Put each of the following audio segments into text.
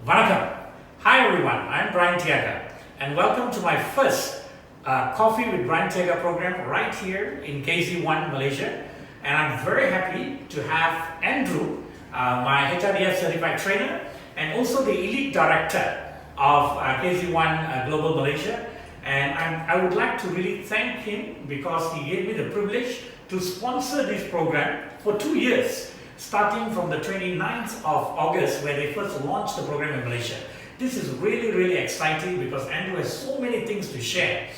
Vanakkam. Hi everyone, I'm Brian Thiaga and welcome to my first Coffee with Brian Thiaga program right here in KZ1, Malaysia. And I'm very happy to have Andrew, my HRDF certified trainer and also the elite director of KZ1 Global Malaysia. And I would like to really thank him because he gave me the privilege to sponsor this program for 2 years, starting from the 29th of August when they first launched the program in Malaysia. This is really exciting because Andrew has so many things to share.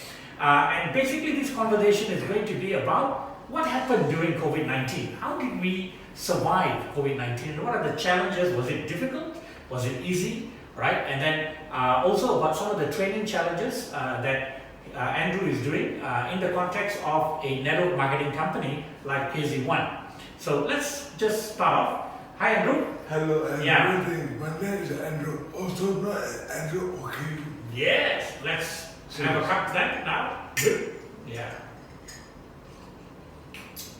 And basically this conversation is going to be about what happened during COVID-19. How did we survive COVID-19? What are the challenges? Was it difficult? Was it easy? Right? And then also about some of the training challenges that Andrew is doing in the context of a network marketing company like KZ1. So let's just start off. Hi Andrew. Hello, Andrew. Yeah. My name is Andrew. Also known as Andrew. Okay. Yes. Let's have a cup then now. Good. Yeah.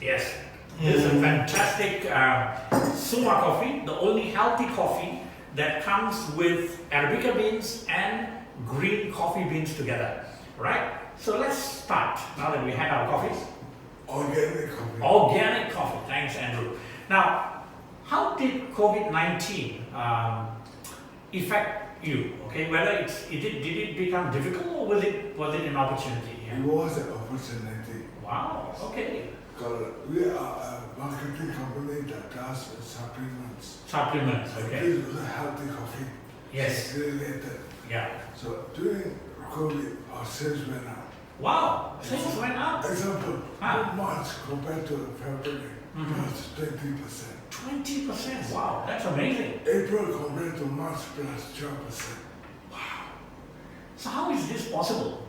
Yes. This is a fantastic Summa coffee, the only healthy coffee that comes with Arabica beans and green coffee beans together. Right? So let's start now that we had our coffees. Organic coffee. Organic coffee. Thanks, Andrew. Now, how did COVID-19 affect you? Okay, whether did it become difficult or was it an opportunity? It was an opportunity. Wow. Okay. Because we are a marketing company that does supplements. Supplements. Okay. This was a healthy coffee. Yes. Related. Yeah. So during COVID, our sales went up. Wow. Sales went up. Example, March compared to February, plus 20%. 20%. Wow, that's amazing. April compared to March, plus 12%. Wow. So how is this possible?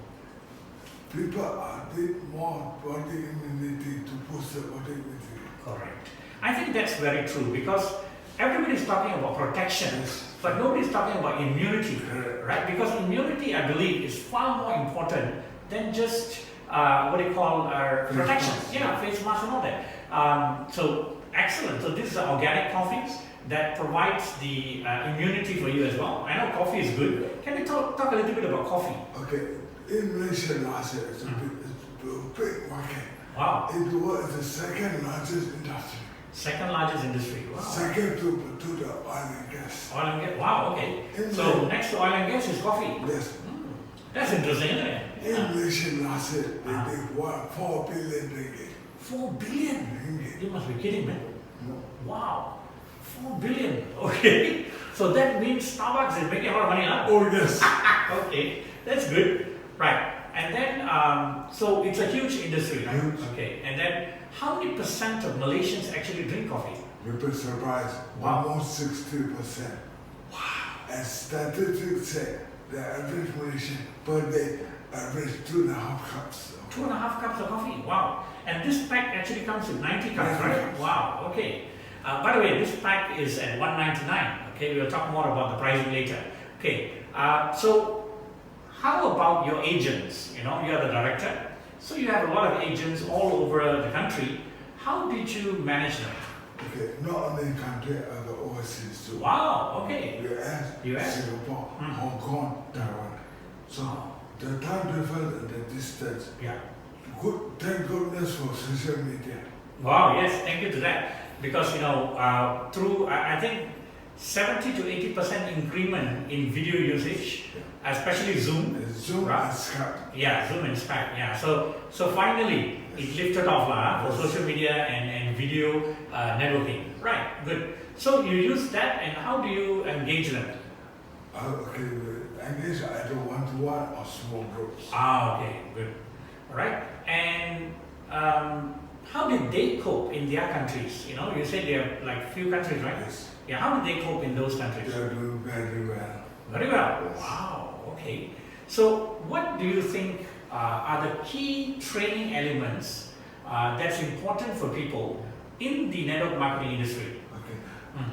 People are more body immunity to boost their body immunity. Correct. I think that's very true because everybody's talking about protection, but nobody's talking about immunity, right? Because immunity, I believe, is far more important than just protection. Yeah, face mask and all that. So excellent. So these are organic coffees that provides the immunity for you as well. I know coffee is good. Can we talk a little bit about coffee? Okay, in Malaysia last year, it's a big market. Wow. It was the second largest industry. Second largest industry. Wow. Second to the oil and gas. Oil and gas. Wow. Okay. So next to oil and gas is coffee. Yes. That's interesting, isn't it? In Malaysia last year, they did 4 billion ringgit. 4 billion? Ringgit. You must be kidding, man. No. Wow. 4 billion. Okay. So that means Starbucks is making a lot of money, huh? Oh yes. Okay. That's good. Right. And then, so it's a huge industry, right? Huge. Okay. And then, how many percent of Malaysians actually drink coffee? You'll be surprised. Wow. Almost 60%. Wow. And statistics say the average Malaysian per day average 2.5 cups. 2.5 cups of coffee. Wow. And this pack actually comes with 90 cups, 90 right? cups. Wow. Okay. By the way, this pack is at $199. Okay, we'll talk more about the pricing later. Okay. So how about your agents? You know, you are the director. So you have a lot of agents all over the country. How did you manage them? Okay, not only in country, other overseas too. Wow. Okay. US, Singapore, Hong Kong, Taiwan. So the time difference and the distance. Yeah. Good, thank goodness for social media. Wow. Yes. Thank you to that. Because through I think 70 to 80% increment in video usage, especially Zoom. Zoom right? and Skype. Yeah, Zoom and Skype. Yeah. So finally it lifted off for social media and video networking. Right. Good. So you use that, and how do you engage them? Okay, we engage either one-to-one or small groups. Okay. Good. All right. And how did they cope in their countries? You know, you said they have like few countries, right? Yes. Yeah. How did they cope in those countries? They are doing very well. Very well. Yes. Wow. Okay. So, what do you think are the key training elements that's important for people in the network marketing industry? Okay.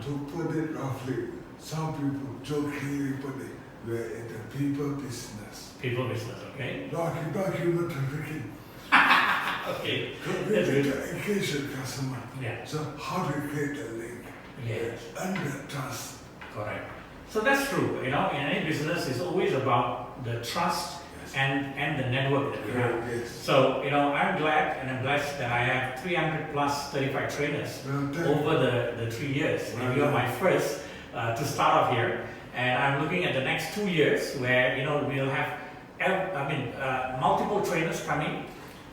To put it roughly, some people jokingly put it, we're in the people business. People business. Okay. Not human trafficking. Okay. We That's need good. to engage the customer. Yeah. So how do you create the link? Yes. And the trust. Correct. So that's true. In any business, it's always about the trust and the network that we have. Yes. So, I'm glad and I'm blessed that I have 300 plus certified trainers over the 3 years. And you are my first to start off here. And I'm looking at the next 2 years where, we'll have, multiple trainers coming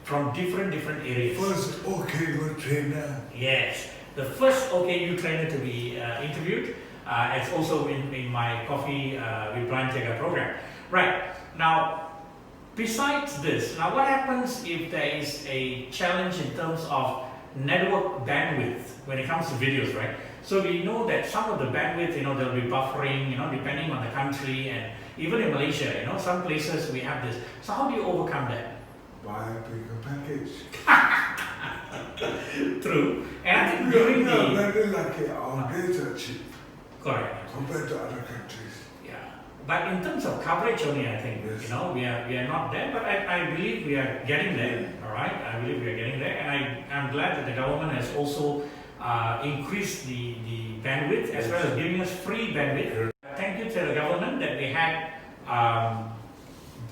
from different areas. First OKU trainer. Yes. The first OKU trainer to be interviewed. It's also in my Coffee with Brian Thiaga program. Right. Now, besides this, now what happens if there is a challenge in terms of network bandwidth when it comes to videos, right? So we know that some of the bandwidth, there'll be buffering, depending on the country, and even in Malaysia, some places we have this. So how do you overcome that? Buy a bigger package. True. And I think during We are very lucky, our rates are cheap correct. compared to other countries. Yeah. But in terms of coverage only, I think, Yes. we are not there, but I believe we are getting there, all right? I believe we are getting there, and I'm glad that the government has also increased the bandwidth as well as giving us free bandwidth. Thank you to the government that they had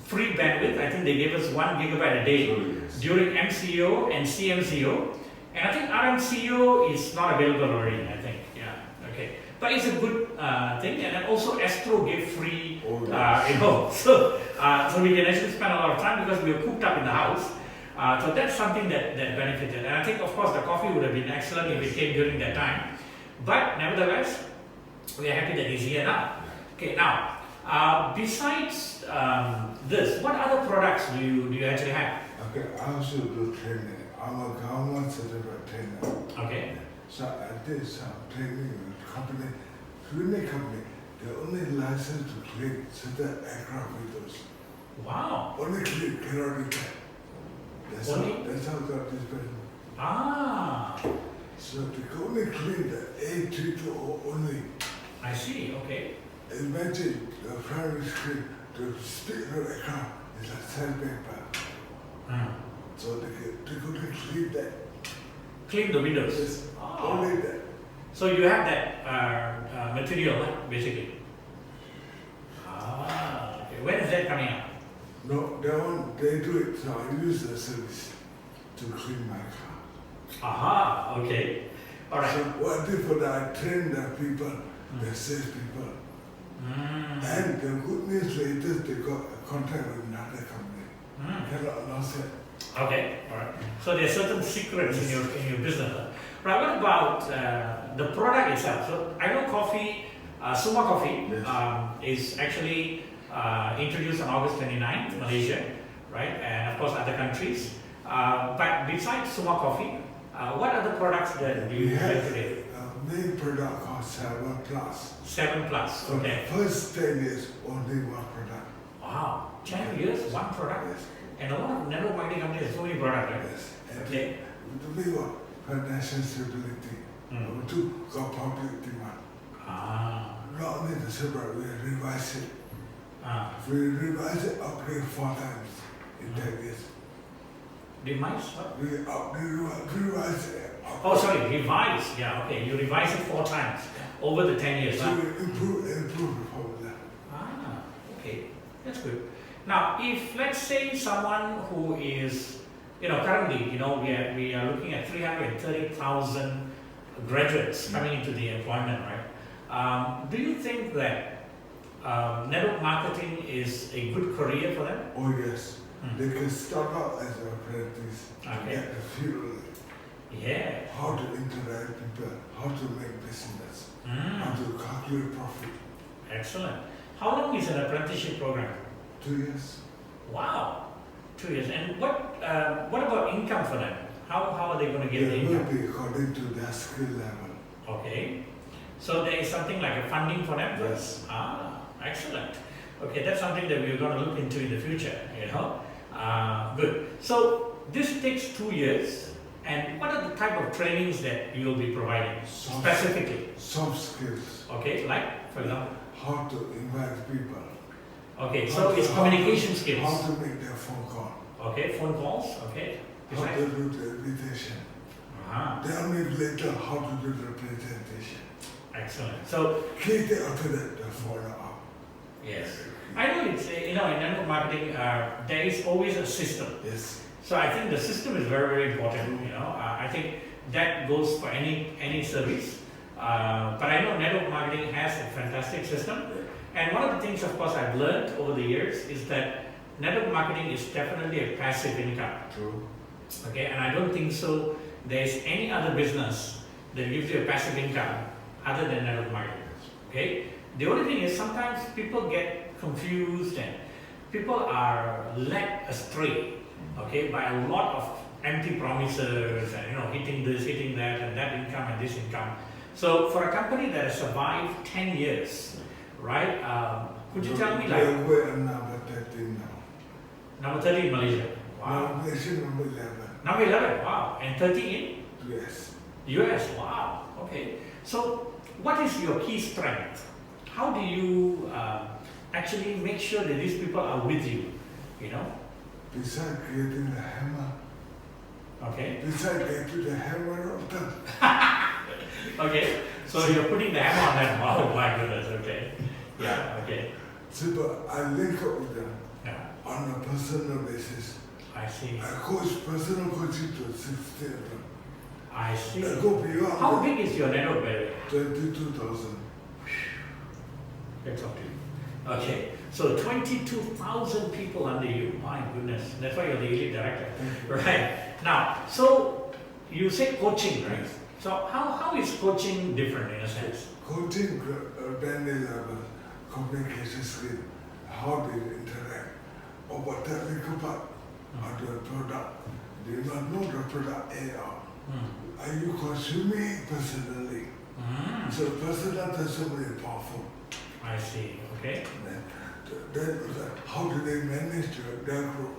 free bandwidth. I think they gave us 1 gigabyte a day during MCO and CMCO, and I think RMCO is not available already, I think, yeah, okay. But it's a good thing, and then also Astro gave free, so we can actually spend a lot of time because we were cooped up in the house. So that's something that benefited, and I think of course the coffee would have been excellent if it came during that time, but nevertheless, we are happy that it's here now. Okay, now, besides this, what other products do you actually have? Okay, I also do training. I'm a government certified trainer. Okay. So I did some training with company, cleaning company. They only licensed to clean certain aircraft windows. Wow. Only clean, cannot repair. That's how I got this patent. Ah, So they can only clean the A320 only. I see, okay. Imagine the primary screen, the speed of the aircraft is like sandpaper. So they couldn't clean that. Clean the windows. Yes, Oh. only that. So you have that material, basically. Ah, okay. When is that coming up? No, they do it, so I use the service to clean my car. Aha, okay. All right. So what I did for that, I trained the people, the sales people. And the good news later, they got a contract with another company. Cannot announce it. Okay, all right. So there are certain secrets in your business. Right, what about the product itself? So I know coffee, Summa Coffee is actually introduced on August 29th, Malaysia, right? And of course other countries. But besides Summa Coffee, what other products that do you have today? Main product called 7 Plus. 7 Plus, For okay. the first 10 years, only one product. Wow, 10 years, one product? Yes. And a lot of network marketing companies have so many products, right? Yes. And Okay. to be what? Financial stability. Number 2, got public demand. Not only the silver, we revise it. We revise it, upgrade 4 times in 10 years. Demise? What? We revise it. Oh, sorry, revise. Yeah, okay. You revise it 4 times over the 10 years. So Huh? we improve the formula. Okay. That's good. Now, if let's say someone who is, currently, we are looking at 330,000 graduates coming into the employment, right? Do you think that network marketing is a good career for them? Oh yes. They can start out as an apprentice and Okay. get a feel Yeah. how to interact with people, how to make business, how to calculate profit. Excellent. How long is an apprenticeship program? 2 years. Wow, 2 years. And what about income for them? How are they going to get the It will income? be according to their skill level. Okay. So there is something like a funding for them? Yes. Excellent. Okay, that's something that we're going to look into in the future, Good. So this takes 2 years. And what are the type of trainings that you will be providing specifically? Soft skills. Okay, like, for example? How to invite people. Okay, so it's communication skills. How to make their phone call. Okay, phone calls, okay. How to do the invitation. Tell me later how to do the presentation. Excellent. So, Keep it after that, the follow-up. yes. I know it's, in network marketing, there is always a system. Yes. So I think the system is very, very important. I think that goes for any service. But I know network marketing has a fantastic system. And one of the things, of course, I've learned over the years is that network marketing is definitely a passive income. True. Okay, and I don't think so there's any other business that gives you a passive income other than network marketing. Okay, the only thing is sometimes people get confused and people are led astray, okay, by a lot of empty promises and hitting this, hitting that, and that income and this income. So for a company that has survived 10 years, right? Could you tell me like We're number 13 now. number 30 in Malaysia? Wow. Now Malaysia number 11. Number 11. Wow. And 30 in Yes. US. Wow. Okay. So what is your key strength? How do you actually make sure that these people are with you? Besides creating the hammer. Okay. Besides getting the hammer of them. Okay. So you're putting the hammer on them. Oh my goodness. Okay. Yeah. Okay. So but I link up with them Yeah. on a personal basis. I see. I coach personal coaching to 16 of them. I see. I go beyond How that. big is your network, by the way? 22,000. Let's talk to you. Okay. So 22,000 people under you. My goodness. That's why you're the elite director. Right. Now, so you say coaching, right? So how is coaching different in a sense? Coaching bandit level, communication skill, how they interact, or what technical part of the product. They not know the product AR. Are you consuming it personally? So personal testimony is powerful. I see. Okay. Then how do they manage their group?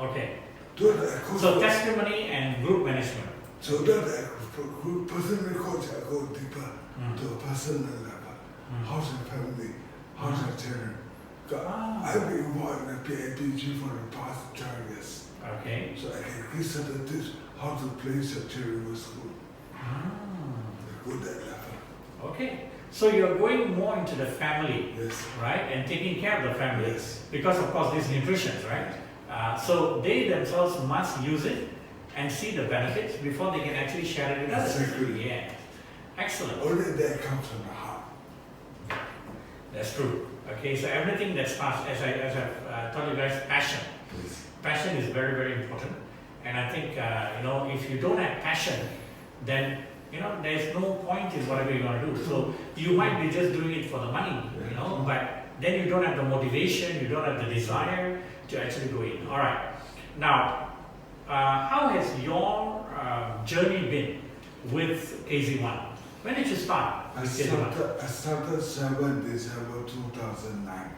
Okay. So So testimony and group management. So that personal coach, I go deeper to a personal level. How's your family? How's your children? I've been involved in the PAPG for the past 12 years. Okay. So I can give certain tips how to place your children in school. Go that level. Okay. So you're going more into the family, Yes. right? And taking care of the family. Yes. Because of course this nutrition, right? So they themselves must use it and see the benefits before they can actually share it with others. Exactly. Yeah. Excellent. Only that comes from the heart. That's true. Okay, so everything that starts, as I've told you guys, passion. Yes. Passion is very, very important. And I think, if you don't have passion, then, there's no point in whatever you're going to do. So you might be just doing it for the money, but then you don't have the motivation, you don't have the desire to actually go in. All right. Now, how has your journey been with KZ1? When did you start I with KZ1? started 7 December 2009.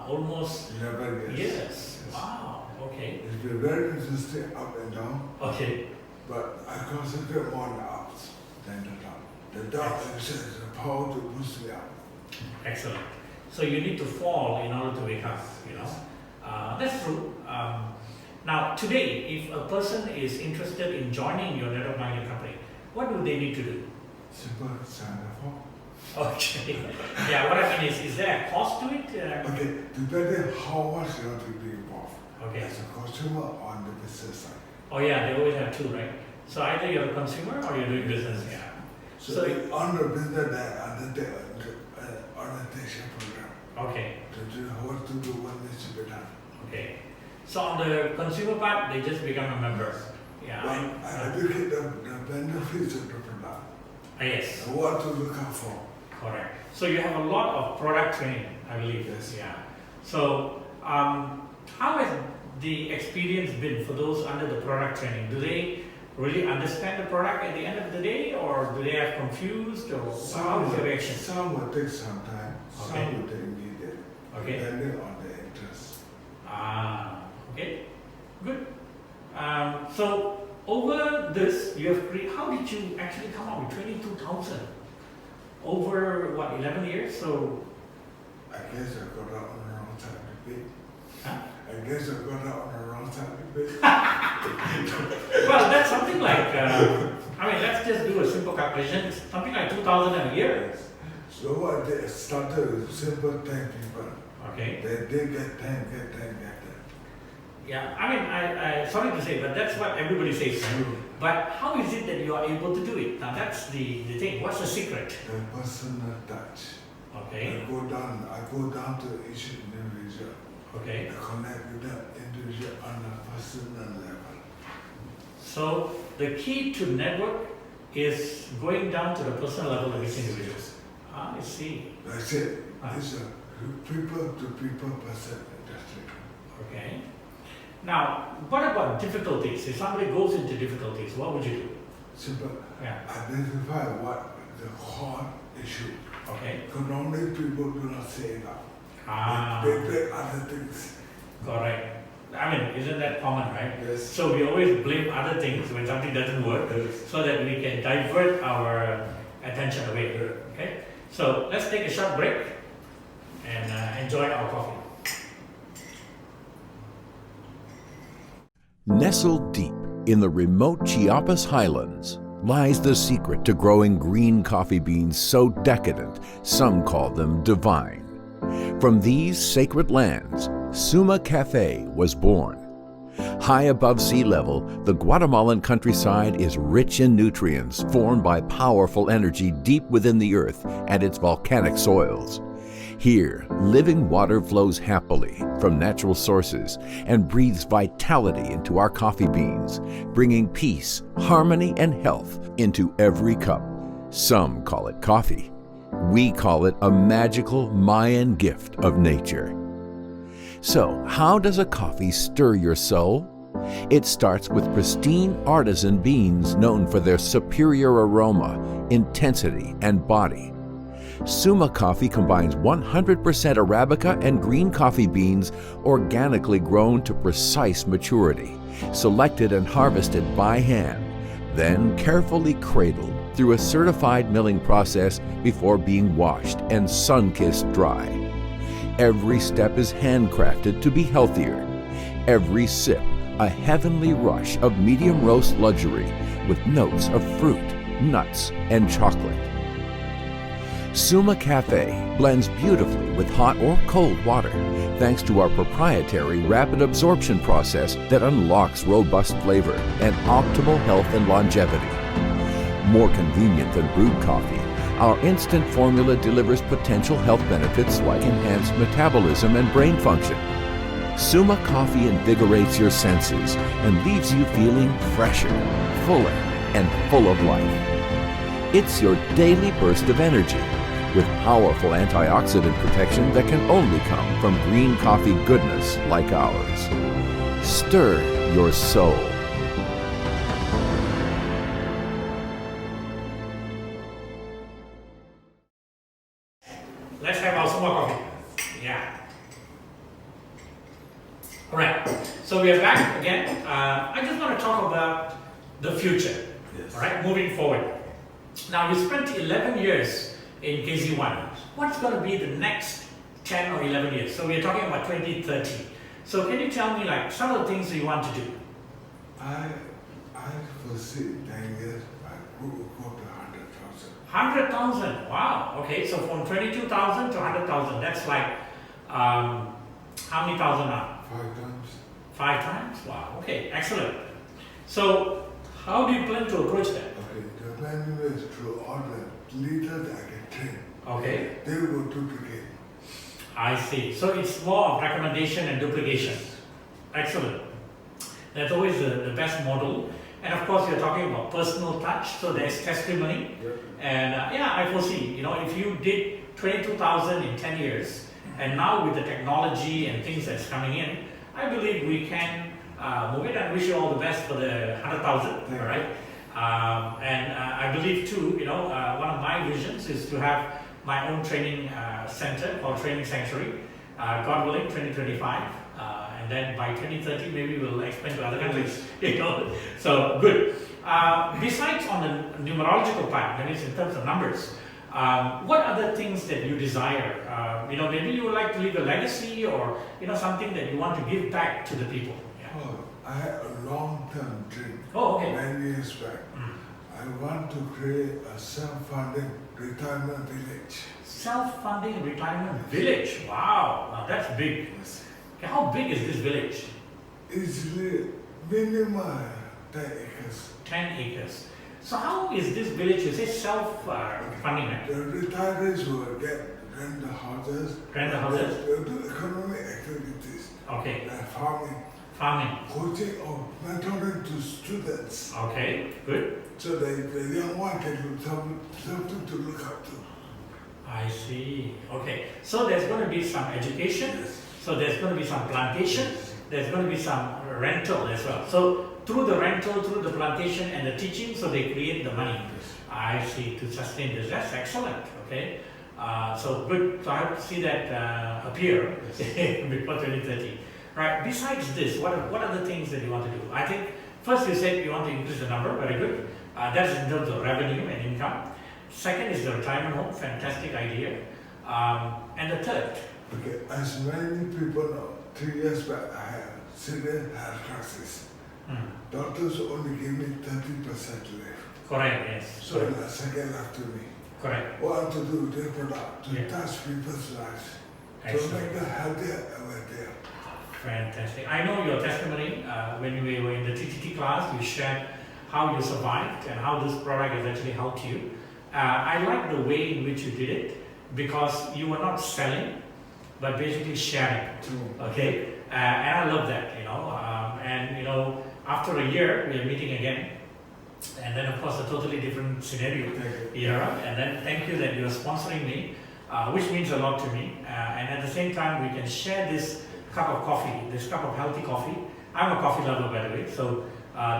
Almost 11 years. yes. Wow. Okay. It's been very interesting up and down, Okay. but I concentrate more on the ups than the down. The down is the power to boost me up. Excellent. So you need to fall in order to wake up, That's true. Now, today, if a person is interested in joining your network marketing company, what do they need to do? Simple, sign up for. Okay. Yeah, what I mean is there a cost to it? Okay, depending how much you want to be involved. Okay. As a consumer or on the business side. Oh yeah, they always have two, right? So either you're a consumer or you're doing business. Yeah. So on the business that undertake an orientation program. Okay. To do what to do, what needs to be done. Okay. So on the consumer part, they just become a member. Yeah. But I educate them the benefits of the product. Yes. And what to look out for. Correct. So you have a lot of product training, I believe. Yes. Yeah. So how has the experience been for those under the product training? Do they really understand the product at the end of the day, or do they have confused, or how is the reaction? Some will take some time, Okay. some will take immediate, Okay. depending on their interest. Okay. Good. So over this, you have how did you actually come up with 22,000 over 11 years? So I guess I got out on the wrong time to pay. Huh? I guess I got out on the wrong side of it. Well, that's something like, I mean, let's just do a simple calculation. It's something like 2,000 a year. So what they started with simple 10 people. Okay. They get 10. Yeah, I mean, I sorry to say, but that's what everybody says. But how is it that you are able to do it? Now that's the thing. What's the secret? The personal touch. Okay. I go down to each individual. Okay. I connect with that individual on a personal level. So the key to network is going down to the personal level of each individual. I see. That's it. It's a people-to-people person industry. Okay. Now, what about difficulties? If somebody goes into difficulties, what would you do? Simple. Yeah. Identify what the core issue. Okay. Because normally people do not say that. Ah. They play other things. Correct. I mean, isn't that common, right? Yes. So we always blame other things when something doesn't work, so that we can divert our attention away. Okay. So let's take a short break and enjoy our coffee. Nestled deep in the remote Chiapas highlands lies the secret to growing green coffee beans so decadent, some call them divine. From these sacred lands, Summa Cafe was born. High above sea level, the Guatemalan countryside is rich in nutrients formed by powerful energy deep within the earth and its volcanic soils. Here, living water flows happily from natural sources and breathes vitality into our coffee beans, bringing peace, harmony, and health into every cup. Some call it coffee. We call it a magical Mayan gift of nature. So, how does a coffee stir your soul? It starts with pristine artisan beans known for their superior aroma, intensity, and body. Summa Coffee combines 100% Arabica and green coffee beans organically grown to precise maturity, selected and harvested by hand, then carefully cradled through a certified milling process before being washed and sun-kissed dry. Every step is handcrafted to be healthier. Every sip, a heavenly rush of medium roast luxury with notes of fruit, nuts, and chocolate. Summa Cafe blends beautifully with hot or cold water thanks to our proprietary rapid absorption process that unlocks robust flavor and optimal health and longevity. More convenient than brewed coffee, our instant formula delivers potential health benefits like enhanced metabolism and brain function. Summa Coffee invigorates your senses and leaves you feeling fresher, fuller, and full of life. It's your daily burst of energy, with powerful antioxidant protection that can only come from green coffee goodness like ours. Stir your soul. Let's have our Summa coffee. Yeah. All right. So we are back again. I just want to talk about the future. Yes. All right, moving forward. Now, you spent 11 years in KZ1. What's going to be the next 10 or 11 years? So we're talking about 2030. So can you tell me like some of the things you want to do? I foresee 10 years I will go to 100,000. 100,000. Wow. Okay. So from 22,000 to 100,000. That's like how many thousand now? 5 times. 5 times. Wow. Okay. Excellent. So how do you plan to approach that? Okay, the plan is through all the leaders I can train. Okay. They will duplicate. I see. So it's more of recommendation and duplication. Excellent. That's always the best model. And of course, you're talking about personal touch, so there's testimony. Yep. And yeah, I foresee, if you did 22,000 in 10 years, and now with the technology and things that's coming in, I believe we can move it, and wish you all the best for the 100,000, all right? And I believe too, one of my visions is to have my own training center called Training Sanctuary, God willing, 2025. And then by 2030, maybe we'll expand to other countries, So good. Besides on the numerological part, that is in terms of numbers, What other things that you desire? Maybe you would like to leave a legacy, or something that you want to give back to the people. Yeah. Oh, I had a long-term dream. Oh, okay. Many years back. I want to create a self-funding retirement village. Self-funding retirement village. Wow, now that's big. Okay, how big is this village? Easily minimum 10 acres. 10 acres. So how is this village? You say self-funding, right? The retirees will rent the houses. Rent the houses. They'll do economic activities. Okay. Like farming. Farming. Coaching or mentoring to students. Okay, good. So that the young one can do something to look up to. I see. Okay. So there's going to be some education. Yes. So there's going to be some plantation. There's going to be some rental as well. So through the rental, through the plantation and the teaching, so they create the money. I see, to sustain this. That's excellent. Okay. So good. So I hope to see that appear before 2030. Right. Besides this, what are the things that you want to do? I think first you said you want to increase the number. Very good. That's in terms of revenue and income. Second is the retirement home. Fantastic idea. And the third. Okay. As many people know, 3 years back I had severe health crisis. Doctors only gave me 30% left. Correct. Yes. So the second left to me. Correct. What I want to do with their product to touch people's lives. Excellent. To make them healthier and wealthier. Fantastic. I know your testimony when we were in the TTT class. You shared how you survived and how this product has actually helped you. I like the way in which you did it, because you were not selling, but basically sharing. Okay, and I love that. After a year we are meeting again, and then of course a totally different scenario. And then thank you that you are sponsoring me, which means a lot to me. And at the same time, we can share this cup of coffee, this cup of healthy coffee. I'm a coffee lover, by the way, so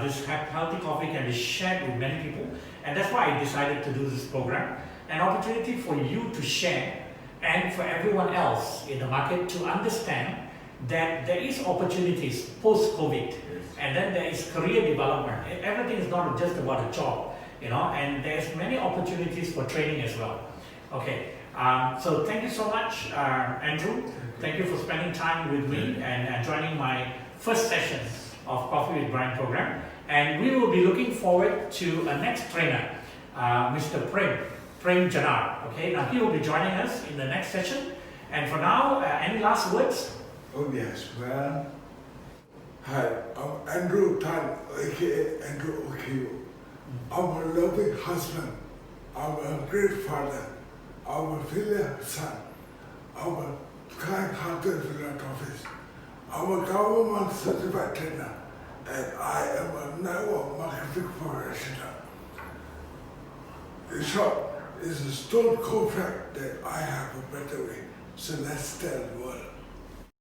this healthy coffee can be shared with many people, and that's why I decided to do this program. An opportunity for you to share, and for everyone else in the market to understand that there is opportunities post-COVID, and then there is career development. Everything is not just about a job, and there's many opportunities for training as well. Okay, so thank you so much, Andrew. Thank you for spending time with me and joining my first session of Coffee with Brian program. And we will be looking forward to a next trainer, Mr. Prem Janar. Okay, now he will be joining us in the next session. And for now, any last words? Oh yes, well, hi, I'm Andrew Tan, aka Andrew Okio. I'm a loving husband. I'm a great father. I'm a filial son. I'm a kind-hearted philanthropist. I'm a government certified trainer, and I am a network marketing professional. In short, it's a stone cold fact that I have a better way. So let's tell the world.